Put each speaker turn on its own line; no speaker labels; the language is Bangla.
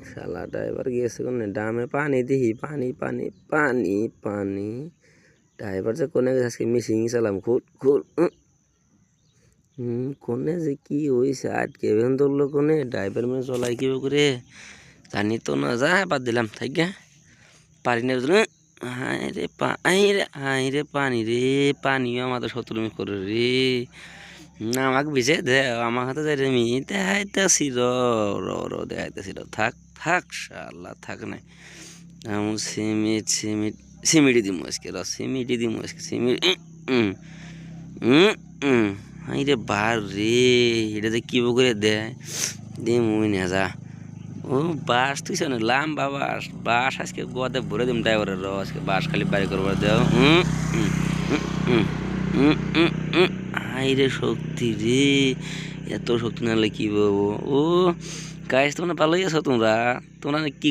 শালা ড্রাইভার গিয়েছে কোনে ডামে পানি দিহি পানি পানি পানি পানি ড্রাইভার যে কোনে আজকে মিশিং চালাম খুল খুল কোনে যে কি হয়েছে আটকে বেন ধরলো কোনে ড্রাইভার মানে চলাই কি করে জানি তো না যা বাদ দিলাম থাক গে পারি না বুঝলো হাই রে পানি রে পানিও আমাদের শত্রুমি করে রে না আমাকে ভিজে দে আমার হাতে যাই রে মি দেখাইতেছি দেখাইতেছি থাক থাক শালা থাক নাই আমি সিমিটি দিমু আজকে সিমিটি দিমু আজকে সিমিটি হাই রে বার রে এটা যে কি করে দেয় দিমুই না যা ও বাস তুই শোনে লাম্বা বাস বাস আজকে গোয়াতে ভরে দিম ড্রাইভারের আজকে বাস খালি বাড়ি করবার দেও হাই রে শক্তি রে এত শক্তি নাহলে কি বলবো ও গাইস তোমরা ভালোই আছো তোমরা কি